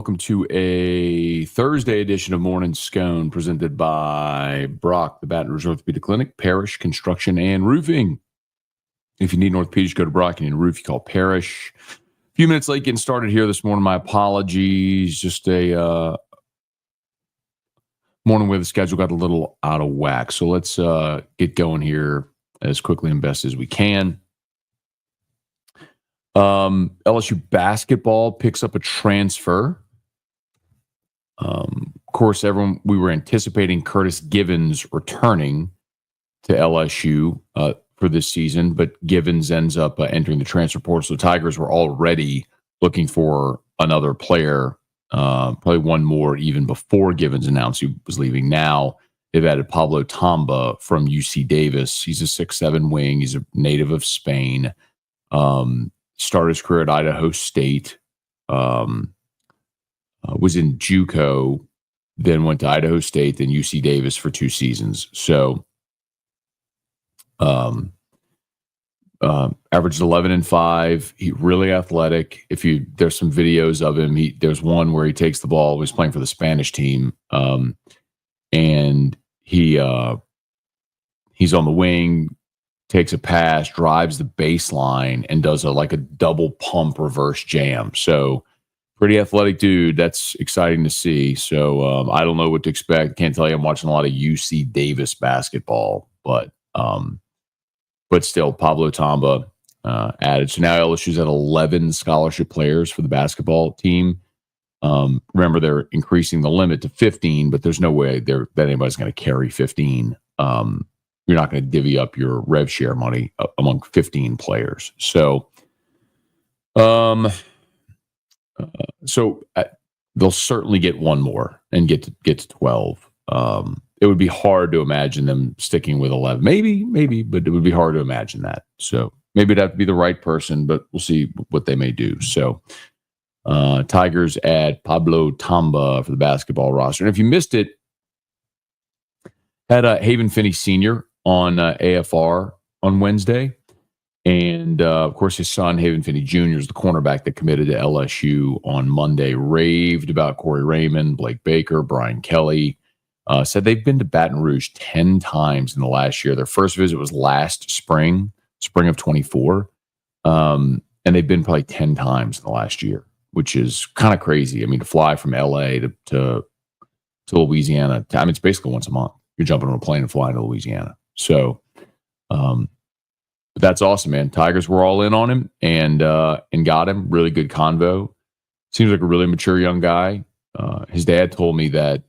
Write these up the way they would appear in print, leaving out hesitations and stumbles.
Welcome to a Thursday edition of Morning Scone presented by Brock, the Baton Rouge Orthopedic Clinic, Parrish Construction and Roofing. If you need an orthopedic, go to Brock. You need a roof, you call Parrish. A few minutes late getting started here this morning. My apologies. Just a morning where the schedule got a little out of whack. So let's get going here as quickly and best as we can. LSU basketball picks up a transfer. Of course, we were anticipating Curtis Givens returning to LSU for this season, but Givens ends up entering the transfer portal. So Tigers were already looking for another player, probably one more even before Givens announced he was leaving. Now they've added Pablo Tamba from UC Davis. He's a 6'7" wing. He's a native of Spain. Started his career at Idaho State. Was in JUCO, then went to Idaho State, then UC Davis for 2 seasons. So, averaged 11-5. He really athletic. There's some videos of him. There's one where he takes the ball. He's playing for the Spanish team, and he's on the wing, takes a pass, drives the baseline, and does a double pump reverse jam. So. Pretty athletic dude. That's exciting to see. So I don't know what to expect. Can't tell you I'm watching a lot of UC Davis basketball, but still, Pablo Tamba added. So now LSU's at 11 scholarship players for the basketball team. Remember, they're increasing the limit to 15, but there's no way that anybody's going to carry 15. You're not going to divvy up your rev share money among 15 players. So, they'll certainly get one more and get to 12. It would be hard to imagine them sticking with 11. Maybe, but it would be hard to imagine that. So maybe it'd have to be the right person, but we'll see what they may do. So Tigers add Pablo Tamba for the basketball roster. And if you missed it, had Haven Finney Sr. on AFR on Wednesday. And, of course, his son, Haven Finney Jr., is the cornerback that committed to LSU on Monday. Raved about Corey Raymond, Blake Baker, Brian Kelly. Said they've been to Baton Rouge 10 times in the last year. Their first visit was last spring of 24. And they've been probably 10 times in the last year, which is kind of crazy. I mean, to fly from L.A. to Louisiana, it's basically once a month. You're jumping on a plane and flying to Louisiana. So, but that's awesome, man. Tigers were all in on him and got him. Really good convo. Seems like a really mature young guy. His dad told me that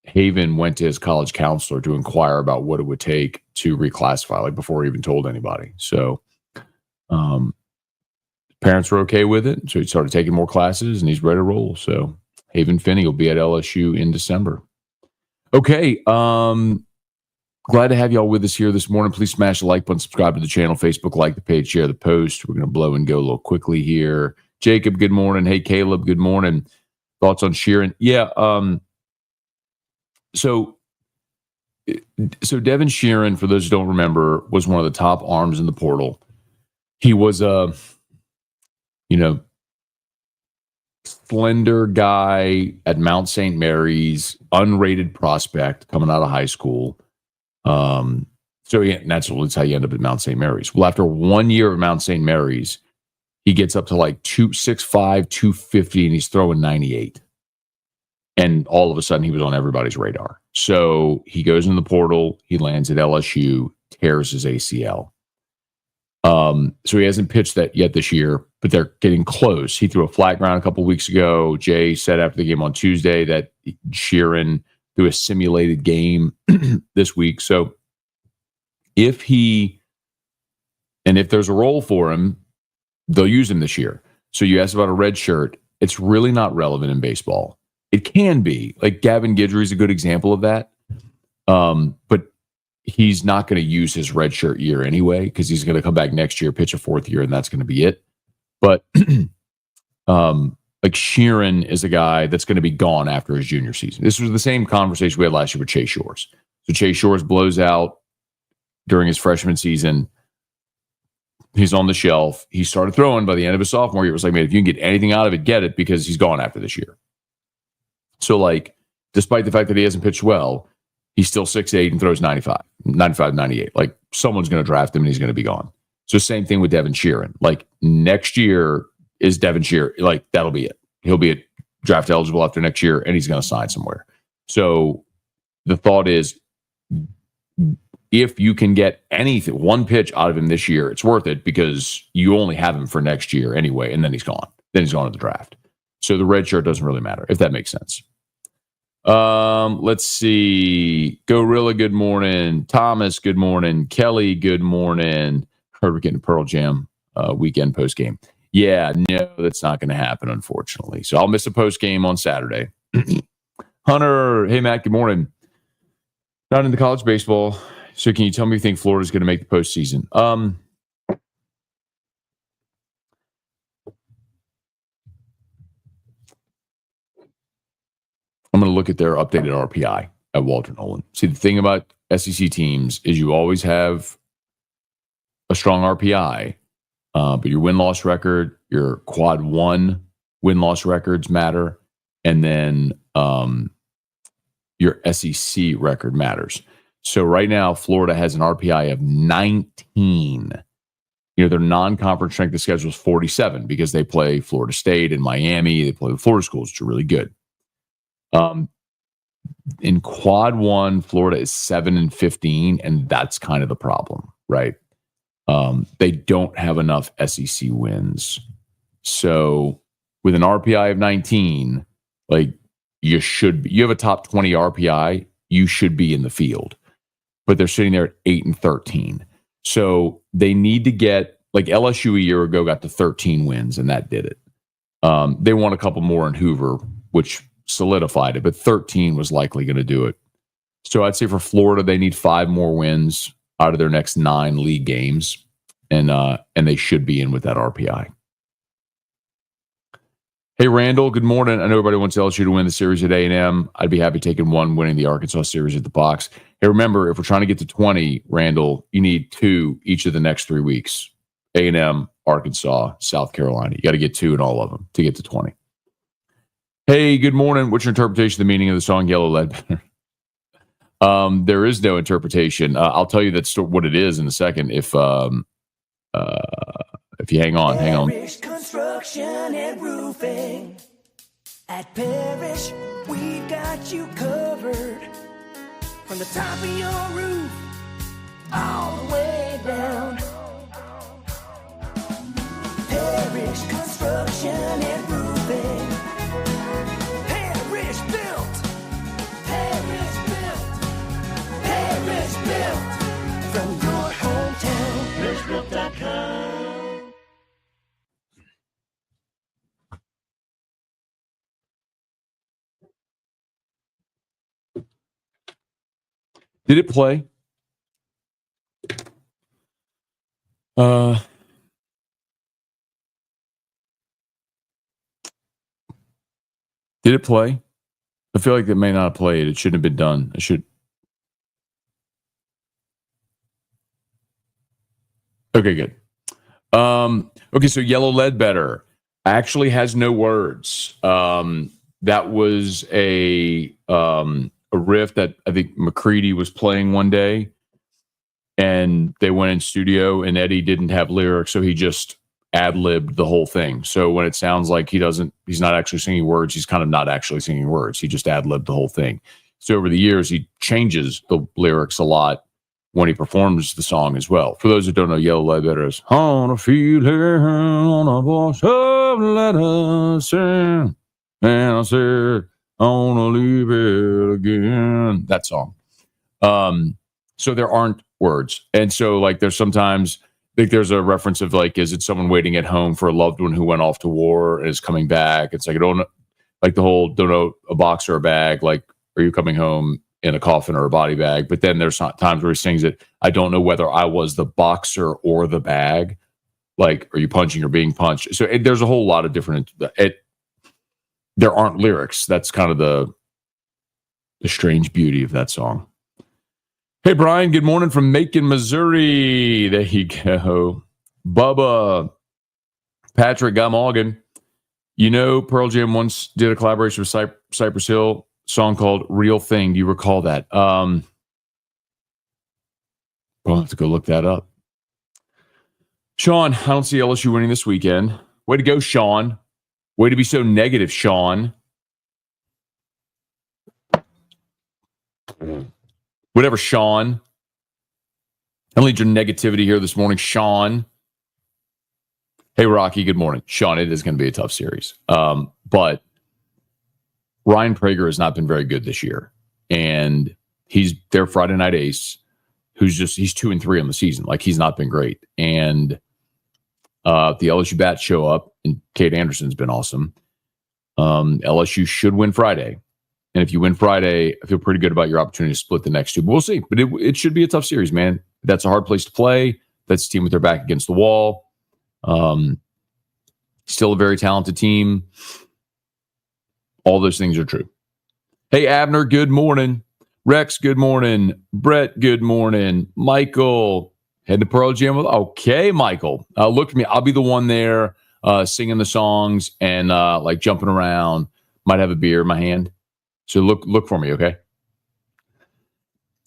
Haven went to his college counselor to inquire about what it would take to reclassify, before he even told anybody. So parents were okay with it. So he started taking more classes and he's ready to roll. So Haven Finney will be at LSU in December. Okay. Glad to have y'all with us here this morning. Please smash the like button, subscribe to the channel, Facebook, like the page, share the post. We're going to blow and go a little quickly here. Jacob, good morning. Hey, Caleb, good morning. Thoughts on Shearan? Yeah. So Devin Shearan, for those who don't remember, was one of the top arms in the portal. He was a, slender guy at Mount St. Mary's, unrated prospect coming out of high school. That's how you end up at Mount St. Mary's. Well, after 1 year of Mount St. Mary's, he gets up to 265, 250, and he's throwing 98. And all of a sudden, he was on everybody's radar. So he goes in the portal. He lands at LSU, tears his ACL. So he hasn't pitched that yet this year, but they're getting close. He threw a flat ground a couple of weeks ago. Jay said after the game on Tuesday that Shearan threw a simulated game this week. So if there's a role for him, they'll use him this year. So you asked about a red shirt. It's really not relevant in baseball. It can be. Gavin Guidry is a good example of that. But he's not going to use his red shirt year anyway, because he's going to come back next year, pitch a 4th year, and that's going to be it. But Shearan is a guy that's going to be gone after his junior season. This was the same conversation we had last year with Chase Shores. So Chase Shores blows out during his freshman season. He's on the shelf. He started throwing by the end of his sophomore year. It was like, man, if you can get anything out of it, get it, because he's gone after this year. So, like, despite the fact that he hasn't pitched well, he's still 6'8" and throws 95, 98. Like, someone's going to draft him and he's going to be gone. So, same thing with Devin Shearan. Like, next year is Devin Shearan. Like, that'll be it. He'll be draft eligible after next year and he's going to sign somewhere. So, the thought is, if you can get anything, one pitch out of him this year, it's worth it because you only have him for next year anyway, and then he's gone. Then he's gone to the draft. So the red shirt doesn't really matter, if that makes sense. Let's see. Gorilla, good morning. Thomas, good morning. Kelly, good morning. Heard we're getting a Pearl Jam weekend post game. Yeah, no, that's not going to happen, unfortunately. So I'll miss a post game on Saturday. Hunter, hey, Matt, good morning. Not into college baseball. So can you tell me if you think Florida's going to make the postseason? I'm going to look at their updated RPI at Walter Nolan. See, the thing about SEC teams is you always have a strong RPI, but your win-loss record, your quad one win-loss records matter, and then your SEC record matters. So right now, Florida has an RPI of 19. Their non-conference strength of schedule is 47 because they play Florida State and Miami. They play the Florida schools, which are really good. In quad one, Florida is 7-15, and that's kind of the problem, right? They don't have enough SEC wins. So with an RPI of 19, like you have a top 20 RPI, you should be in the field. But they're sitting there at 8-13. So they need to get, like LSU a year ago got to 13 wins, and that did it. They won a couple more in Hoover, which solidified it, but 13 was likely going to do it. So I'd say for Florida, they need 5 more wins out of their next 9 league games, and they should be in with that RPI. Hey, Randall, good morning. I know everybody wants LSU to win the series at A&M. I'd be happy taking one winning the Arkansas series at the box. Hey, remember, if we're trying to get to 20, Randall, you need 2 each of the next 3 weeks. A&M, Arkansas, South Carolina. You got to get 2 in all of them to get to 20. Hey, good morning. What's your interpretation of the meaning of the song Yellow Lead? There is no interpretation. I'll tell you that's what it is in a second. If you hang on. Parish Construction and Roofing. At Parish, we've got you covered. From the top of your roof, all the way down. Parish Construction and Roofing. Parish built. Parish built. Parish built. From your hometown, parishbuilt.com. Did it play? Did it play? I feel like it may not have played. It shouldn't have been done. It should. Okay, good. Okay, so Yellow Ledbetter actually has no words. That was a riff that I think McCready was playing one day, and they went in studio, and Eddie didn't have lyrics, so he just ad-libbed the whole thing. So when it sounds like he's not actually singing words, he's kind of not actually singing words. He just ad-libbed the whole thing. So over the years, he changes the lyrics a lot when he performs the song as well. For those who don't know, Yellow Ledbetter is on a field on a voice of let us sing, and I said, I want to leave it again. That song. So there aren't words. And so like there's sometimes, I think there's a reference of like, is it someone waiting at home for a loved one who went off to war and is coming back? It's like, I don't know, like the whole, don't know a box or a bag. Like, are you coming home in a coffin or a body bag? But then there's times where he sings it, I don't know whether I was the boxer or the bag. Like, are you punching or being punched? So there's a whole lot of different, there aren't lyrics. That's kind of the strange beauty of that song. Hey, Brian, good morning from Macon, Missouri. There you go. Bubba, Patrick Gumaugan. You know, Pearl Jam once did a collaboration with Cypress Hill song called Real Thing. Do you recall that? I'll have to go look that up. Sean, I don't see LSU winning this weekend. Way to go, Sean. Way to be so negative, Sean. Whatever, Sean. I don't need your negativity here this morning, Sean. Hey, Rocky, good morning. Sean, it is going to be a tough series. But Ryan Prager has not been very good this year. And he's their Friday night ace, he's 2-3 on the season. Like, he's not been great. And the LSU bats show up, and Kate Anderson's been awesome. LSU should win Friday. And if you win Friday, I feel pretty good about your opportunity to split the next two. But we'll see. But it should be a tough series, man. That's a hard place to play. That's a team with their back against the wall. Still a very talented team. All those things are true. Hey, Abner, good morning. Rex, good morning. Brett, good morning. Michael, head to Pearl Jam. Okay, Michael. Look at me. I'll be the one there singing the songs and like jumping around. Might have a beer in my hand. So look for me, okay?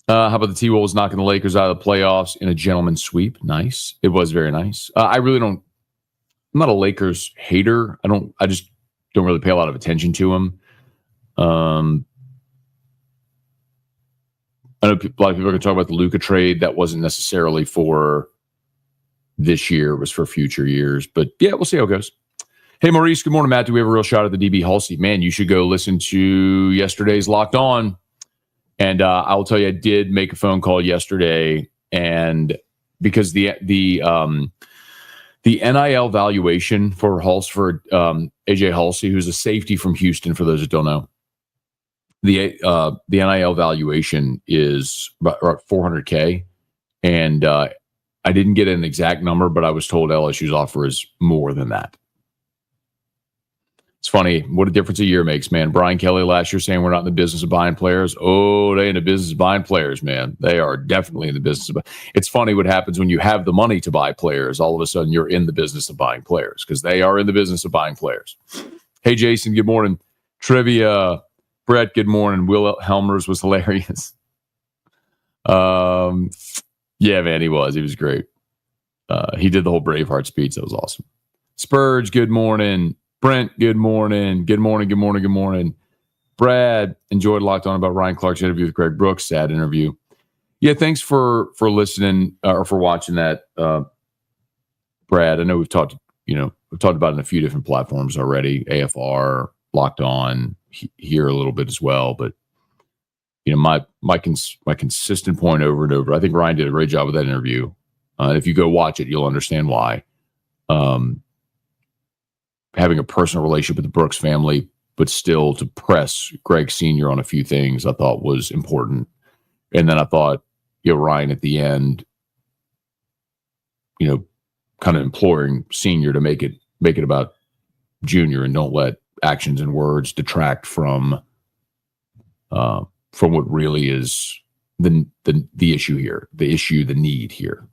How about the T-Wolves knocking the Lakers out of the playoffs in a gentleman's sweep? Nice. It was very nice. I'm not a Lakers hater. I just don't really pay a lot of attention to them. I know a lot of people are going to talk about the Luka trade. That wasn't necessarily for this year. It was for future years. But yeah, we'll see how it goes. Hey, Maurice, good morning, Matt. Do we have a real shot at the DB Halsey? Man, you should go listen to yesterday's Locked On. And I will tell you, I did make a phone call yesterday, and because the NIL valuation for AJ Halsey, who's a safety from Houston, for those that don't know, the NIL valuation is about $400K, and I didn't get an exact number, but I was told LSU's offer is more than that. It's funny what a difference a year makes, man. Brian Kelly last year saying we're not in the business of buying players. Oh, they in the business of buying players, man. They are definitely in the business of. It's funny what happens when you have the money to buy players. All of a sudden, you're in the business of buying players because they are in the business of buying players. Hey, Jason, good morning. Trivia. Brett, good morning. Will Helmers was hilarious. Yeah, man, he was. He was great. He did the whole Braveheart speech. That was awesome. Spurge, good morning. Brent, good morning. Good morning, good morning, good morning. Brad, enjoyed Locked On about Ryan Clark's interview with Greg Brooks. Sad interview. Yeah, thanks for listening or for watching that, Brad. I know we've talked about it in a few different platforms already. AFR, Locked On, here a little bit as well. But my consistent point over and over. I think Ryan did a great job with that interview. If you go watch it, you'll understand why. Having a personal relationship with the Brooks family, but still to press Greg Sr. on a few things I thought was important. And then I thought, Ryan at the end, kind of imploring Sr. to make it about Junior and don't let actions and words detract from what really is the issue here, the need here.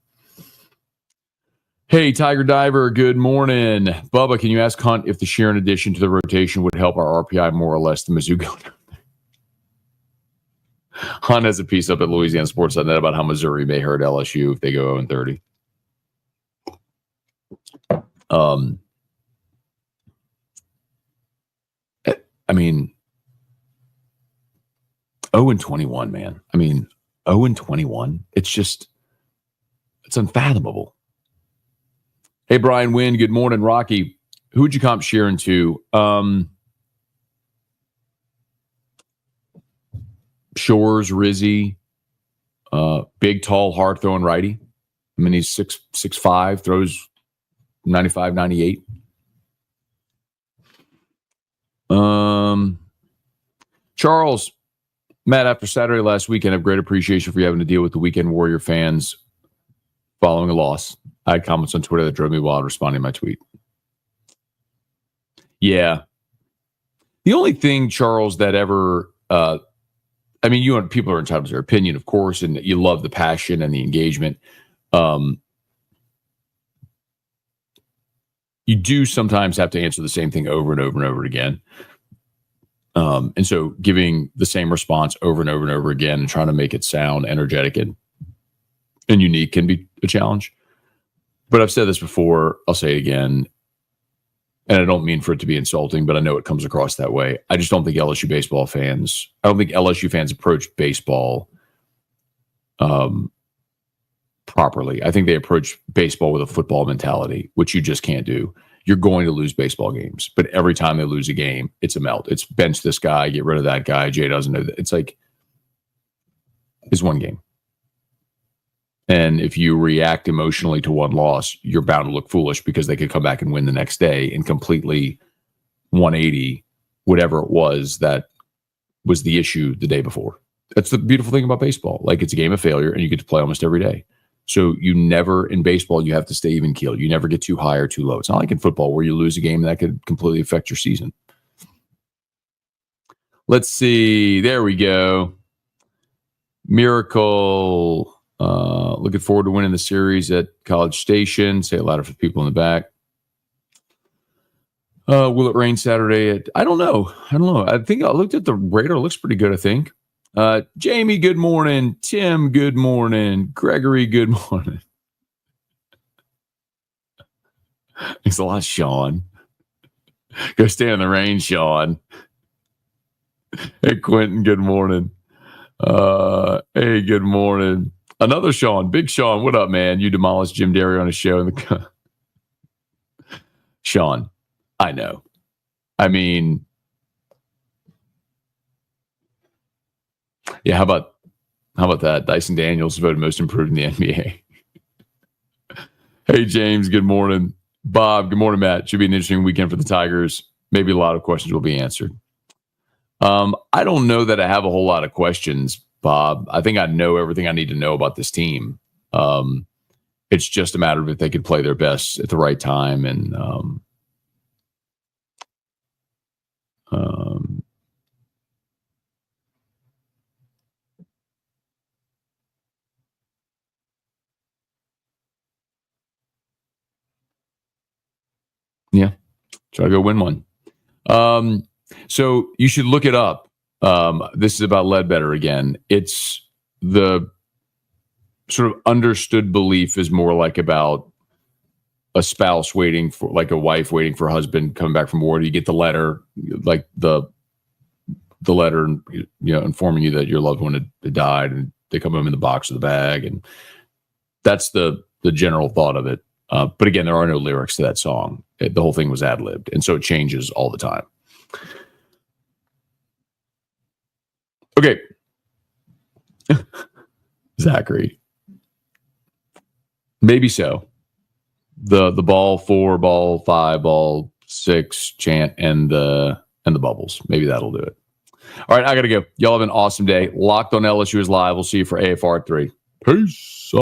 Hey, Tiger Diver, good morning. Bubba, can you ask Hunt if the Shearan addition to the rotation would help our RPI more or less than Mizzou going? Hunt has a piece up at Louisiana Sports.net about how Missouri may hurt LSU if they go 0-30. I mean, 0-21, man. I mean, 0-21. It's unfathomable. Hey, Brian Wynn, good morning. Rocky, who would you comp Shearan to? Shores, Rizzy, big, tall, hard-throwing righty. I mean, he's 6'5", throws 95, 98. Charles, Matt, after Saturday last weekend, I have great appreciation for you having to deal with the Weekend Warrior fans following a loss. I had comments on Twitter that drove me wild responding to my tweet. Yeah. The only thing, Charles, that ever, people are entitled to their opinion, of course, and you love the passion and the engagement. you do sometimes have to answer the same thing over and over and over again. And so giving the same response over and over and over again and trying to make it sound energetic and unique can be a challenge. But I've said this before, I'll say it again, and I don't mean for it to be insulting, but I know it comes across that way. I just don't think LSU fans approach baseball properly. I think they approach baseball with a football mentality, which you just can't do. You're going to lose baseball games, but every time they lose a game, it's a melt. It's bench this guy, get rid of that guy. Jay doesn't know that. It's like, it's one game. And if you react emotionally to one loss, you're bound to look foolish because they could come back and win the next day and completely 180 whatever it was that was the issue the day before. That's the beautiful thing about baseball. Like, it's a game of failure and you get to play almost every day. So you never, in baseball, you have to stay even keeled. You never get too high or too low. It's not like in football where you lose a game that could completely affect your season. Let's see. There we go. Miracle. Looking forward to winning the series at College Station. Say it louder for the people in the back. Will it rain Saturday? I don't know. I think I looked at the radar. It looks pretty good, I think. Jamie, good morning. Tim, good morning. Gregory, good morning. Thanks a lot, Sean. Go stay in the rain, Sean. Hey, Quentin, good morning. Hey, good morning. Another Sean, Big Sean. What up, man? You demolished Jim Derry on his show. Sean, I know. I mean, yeah, how about that? Dyson Daniels voted most improved in the NBA. Hey, James, good morning. Bob, good morning, Matt. Should be an interesting weekend for the Tigers. Maybe a lot of questions will be answered. I don't know that I have a whole lot of questions, Bob. I think I know everything I need to know about this team. It's just a matter of if they could play their best at the right time. And yeah, try to go win one. So you should look it up. This is about Ledbetter again. It's the sort of understood belief is more like about a spouse waiting for, like a wife waiting for a husband coming back from war. You get the letter, like the letter, informing you that your loved one had died, and they come home in the box or the bag, and that's the general thought of it. But again, there are no lyrics to that song. The whole thing was ad-libbed, and so it changes all the time. Okay. Zachary. Maybe so. The ball 4, ball 5, ball 6 chant and the bubbles. Maybe that'll do it. All right, I gotta go. Y'all have an awesome day. Locked on LSU is live. We'll see you for AFR 3. Peace.